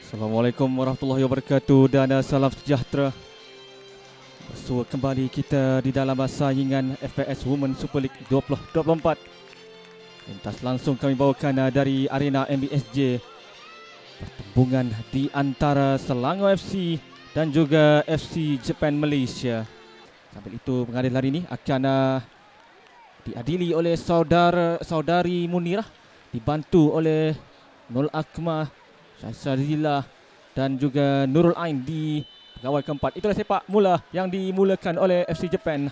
Assalamualaikum warahmatullahi wabarakatuh dan salam sejahtera. Bersua kembali kita di dalam saingan FPS Women Super League 2024. Lintas langsung kami bawakan dari arena MBSJ. Pertembungan di antara Selangor FC dan juga FC Japan Malaysia. Sambil itu pengadil hari ini akan diadili oleh saudari Munirah, dibantu oleh Nurul Akmal, Syazila dan juga Nurul Ain di pegawai keempat. Itulah sepak mula yang dimulakan oleh FC Japan.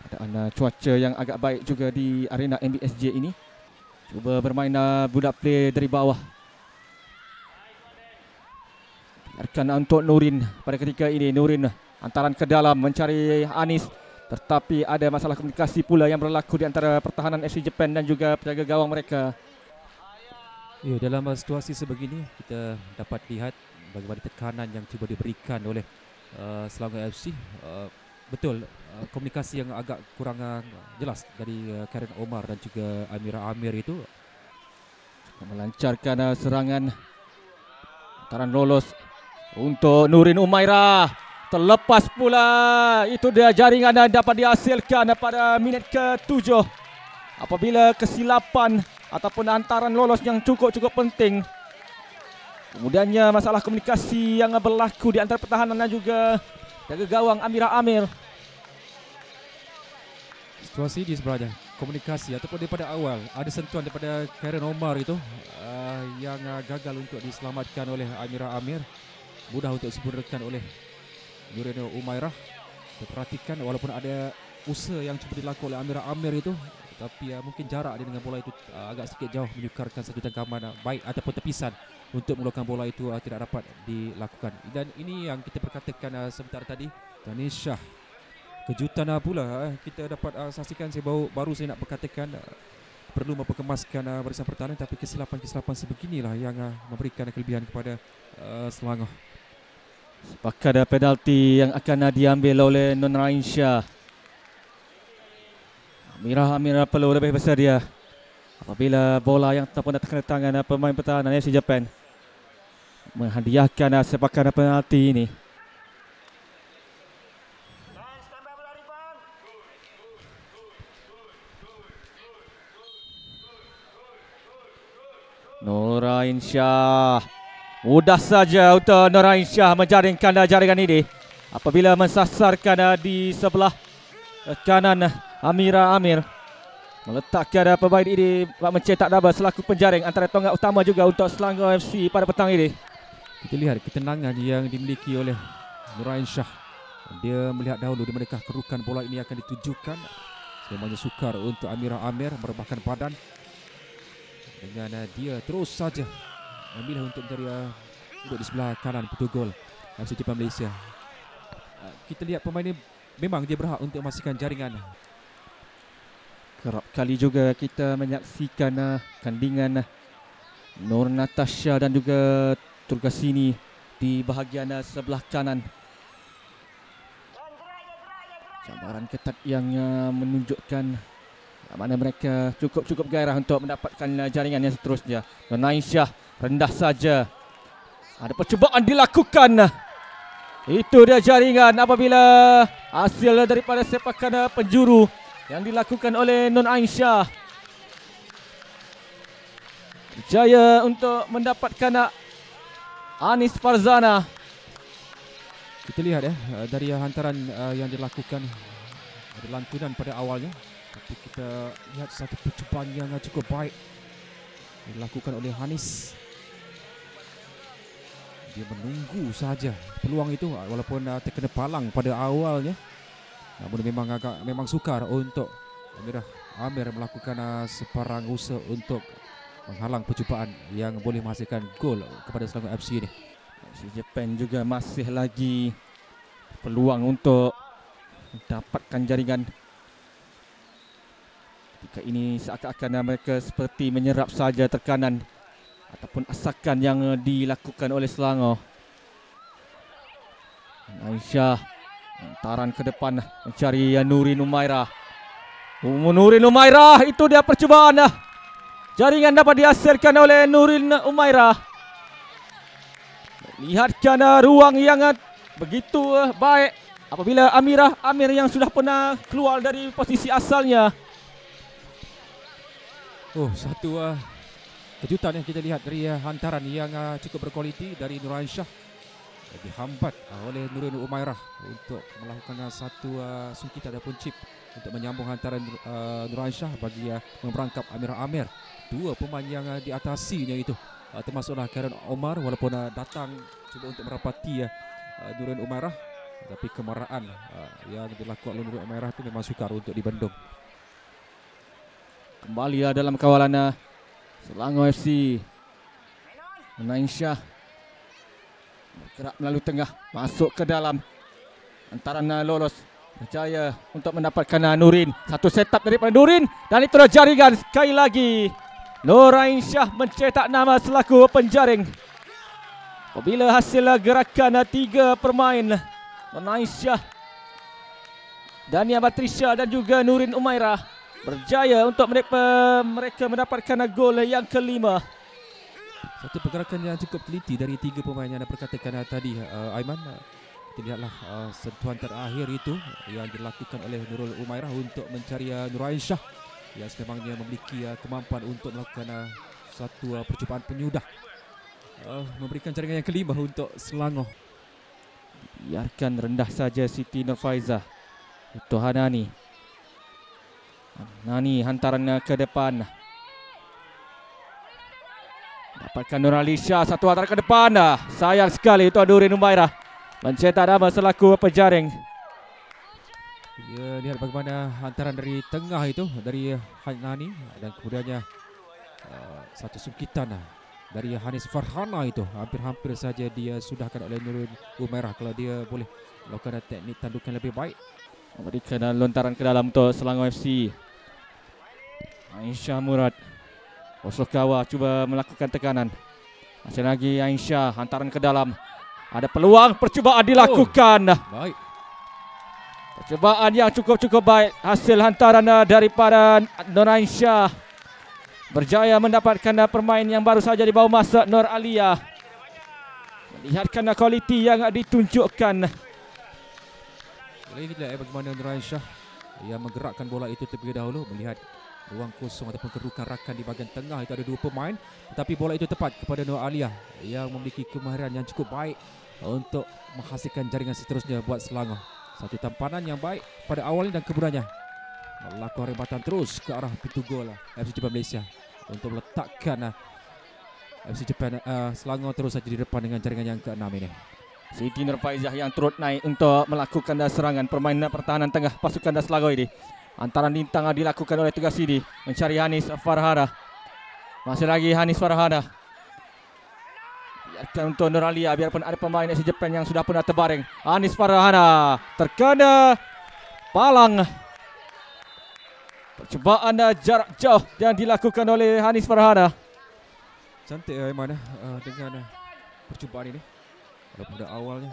Keadaan cuaca yang agak baik juga di arena MBSJ ini. Cuba bermain budak play dari bawah. Biarkan untuk Nurin pada ketika ini. Nurin antaran ke dalam mencari Anis. Tetapi ada masalah komunikasi pula yang berlaku di antara pertahanan FC Japan dan juga penjaga gawang mereka. Ya, dalam situasi sebegini kita dapat lihat bagaimana tekanan yang cuba diberikan oleh Selangor FC. Betul, komunikasi yang agak kurang jelas dari Karen Omar dan juga Amira Amir itu. Melancarkan serangan. Antaran lolos untuk Nurin Umairah. Terlepas pula. Itu dia jaringan yang dapat dihasilkan pada minit ke-7. Apabila kesilapan ataupun antaran lolos yang cukup penting. Kemudiannya masalah komunikasi yang berlaku di antara pertahanan dan juga jaga gawang Amira Amir. Situasi di sebenarnya komunikasi ataupun daripada awal ada sentuhan daripada Karen Omar itu yang gagal untuk diselamatkan oleh Amira Amir. Mudah untuk disempurnakan oleh Nurin Umairah. Perhatikan walaupun ada usaha yang cuba dilakukan oleh Amira Amir itu, tapi mungkin jarak dia dengan bola itu agak sedikit jauh, menyukarkan satu jangkauan baik ataupun tepisan untuk mengeluarkan bola itu tidak dapat dilakukan. Dan ini yang kita perkatakan sebentar tadi, Tanisha. Kejutan pula kita dapat saksikan. Saya baru saya nak berkatakan perlu memperkemaskan barisan pertahanan, tapi kesilapan sebeginilah yang memberikan kelebihan kepada Selangor. Sepakat ada penalti yang akan diambil oleh Nur Aisyah. Amira perlu lebih bersedia apabila bola yang terpun terkena tangan pemain pertahanan FC Japan menghadiahkan sepakat penalti ini. Nur Aisyah. Mudah saja untuk Nur Aisyah menjaringkan jaringan ini apabila mensasarkan di sebelah kanan Amira Amir. Meletakkan pemain ini mencetak double selaku penjaring antara tonggak utama juga untuk Selangor FC pada petang ini. Kita lihat ketenangan yang dimiliki oleh Nur Aisyah. Dia melihat dahulu di manakah kerukan bola ini akan ditujukan. Sememangnya sukar untuk Amira Amir merebahkan badan. Dengan dia terus saja memilih untuk mencari duduk di sebelah kanan pintu gol FC Japan Malaysia. Kita lihat pemain ini memang dia berhak untuk memastikan jaringan. Kerap kali juga kita menyaksikan kandingan Nur Natasha dan juga Turgasini di bahagian sebelah kanan. Cabaran ketat yang menunjukkan mana mereka cukup gairah untuk mendapatkan jaringan yang seterusnya. Nur Aisyah rendah saja. Ada percubaan dilakukan. Itu dia jaringan apabila hasil daripada sepakan penjuru yang dilakukan oleh Nur Aisyah. Jaya untuk mendapatkan Anis Farzana. Kita lihat dari hantaran yang dilakukan ada lantunan pada awalnya, tapi kita lihat satu percubaan yang cukup baik dilakukan oleh Anis. Dia menunggu saja peluang itu walaupun terkena palang pada awalnya. Namun memang sukar untuk Amira Amir melakukan separang usaha untuk menghalang percubaan yang boleh menghasilkan gol kepada Selangor FC ini. FC Japan juga masih lagi peluang untuk mendapatkan jaringan. Ketika ini seakan-akan mereka seperti menyerap saja tekanan ataupun asakan yang dilakukan oleh Selangor. Aisyah antaran ke depan mencari Nurin Umairah. Nurin Umairah, itu dia percubaan Jaringan dapat dihasilkan oleh Nurin Umairah. Lihatkan ruang yang begitu baik apabila Amir yang sudah pernah keluar dari posisi asalnya. Oh, satu kejutan yang kita lihat dari hantaran yang cukup berkualiti dari Nur Aisyah. Dihambat oleh Nurin Umairah untuk melakukan satu sungkitan ataupun chip untuk menyambung hantaran Nur Aisyah bagi memperangkap Amir. Dua pemain yang diatasinya itu termasuklah Karen Omar walaupun datang cuba untuk merapati Nurin Umairah, tapi kemarahan yang dilakukan oleh Nurin Umairah itu memang sukar untuk dibendung. Kembali dalam kawalan Selangor FC. Nur Aisyah bergerak melalui tengah, masuk ke dalam. Hantaran lolos, berjaya untuk mendapatkan Nurin. Satu setup daripada Nurin dan itulah jaringan sekali lagi. Nur Aisyah mencetak nama selaku penjaring. Apabila hasil gerakan 3 pemain, Nur Aisyah, Dania Batrisya dan juga Nurin Umairah berjaya untuk mereka mendapatkan gol yang kelima. Satu pergerakan yang cukup teliti dari 3 pemain yang anda perkatakan tadi, Aiman. Kita lihatlah sentuhan terakhir itu yang dilakukan oleh Nurul Umairah untuk mencari Nur Aisyah yang sememangnya memiliki kemampuan untuk melakukan satu percubaan penyudah, memberikan jaringan yang kelima untuk Selangor. Biarkan rendah saja Siti Nurfaizah untuk Hanani. Nani hantaran ke depan. Dapatkan Nur Alisha, satu hantaran ke depan. Sayang sekali itu Nurin Umairah mencetak nama selaku penjaring. Ya, lihat bagaimana hantaran dari tengah itu dari Nani dan kemudiannya satu sungkitan dari Hanis Farhana itu hampir saja dia sudahkan oleh Nurin Umairah kalau dia boleh melakukan teknik tandukan lebih baik. Memberikan lontaran ke dalam untuk Selangor FC. Aisyah Murad, Osokawa cuba melakukan tekanan. Masih lagi Aisyah, hantaran ke dalam. Ada peluang, percubaan dilakukan. Baik. Percubaan yang cukup baik. Hasil hantaran daripada Nur Aisyah. Berjaya mendapatkan pemain yang baru saja dibawa masuk, Nur Alia. Melihatkan kualiti yang ditunjukkan. Boleh kita lihat bagaimana Nur Aisyah yang menggerakkan bola itu terlebih dahulu, melihat ruang kosong ataupun kedudukan rakan di bahagian tengah itu ada 2 pemain, tetapi bola itu tepat kepada Nur Alia yang memiliki kemahiran yang cukup baik untuk menghasilkan jaringan seterusnya buat Selangor. Satu tampanan yang baik pada awalnya dan kemudiannya melakukan rebatan terus ke arah pintu gol FC Japan Malaysia untuk meletakkan FC Japan Selangor terus saja di depan dengan jaringan yang ke-6 ini. Siti Nurfaizah yang turut naik untuk melakukan serangan permainan pertahanan tengah pasukan Selangor ini. Antaran lintang dilakukan oleh tugas ini mencari Hanis Farhana. Masih lagi Hanis Farhana. Biarkan untuk Nur Alia, biarpun ada pemain FC Japan yang sudah pernah terbaring. Hanis Farhana terkena palang. Percubaan jarak jauh yang dilakukan oleh Hanis Farhana. Cantik Aiman dengan percubaan ini. Walaupun pada awalnya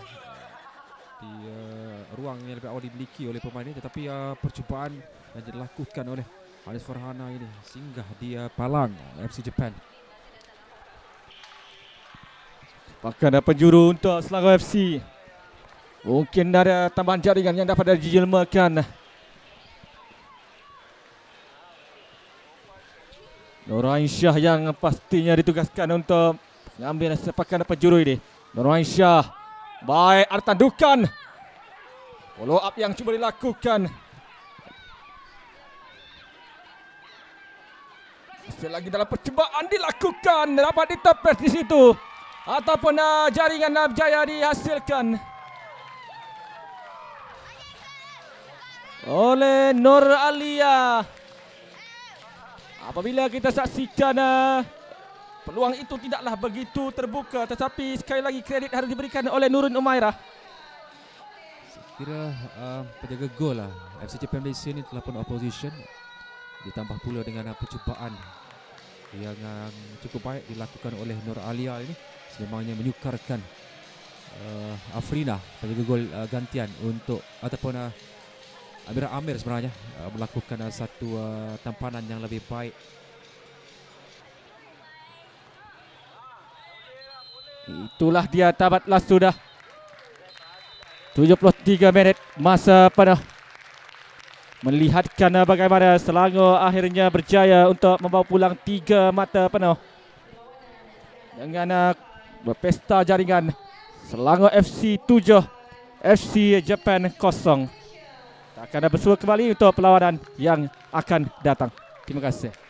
di ruang yang lebih awal dimiliki oleh pemain ini, tetapi percubaan yang dilakukan oleh Hanis Farhana ini singgah di palang FC Japan. Bahkan ada penjuru untuk Selangor FC. Mungkin ada tambahan jaringan yang dapat dijelmakan. Nur Aisyah yang pastinya ditugaskan untuk mengambil sepakan penjuru ini. Nur Aisyah, baik, ada tandukan. Follow up yang cuba dilakukan. Masih lagi dalam percubaan dilakukan. Dapat ditepes di situ. Ataupun jaringan berjaya dihasilkan oleh Nur Alia. Apabila kita saksikan peluang itu tidaklah begitu terbuka, tetapi sekali lagi kredit harus diberikan oleh Nurin Umairah. Saya kira penjaga gol FC Japan Malaysia ini telah pun opposition, ditambah pula dengan percubaan yang cukup baik dilakukan oleh Nur Alia ini, sememangnya menyukarkan Afrina penjaga gol gantian untuk ataupun Amir sebenarnya melakukan satu tampanan yang lebih baik Itulah dia, tamatlah sudah 73 minit masa penuh. Melihatkan bagaimana Selangor akhirnya berjaya untuk membawa pulang 3 mata penuh dengan berpesta jaringan. Selangor FC 7, FC Japan 0. Akan bersua kembali untuk perlawanan yang akan datang. Terima kasih.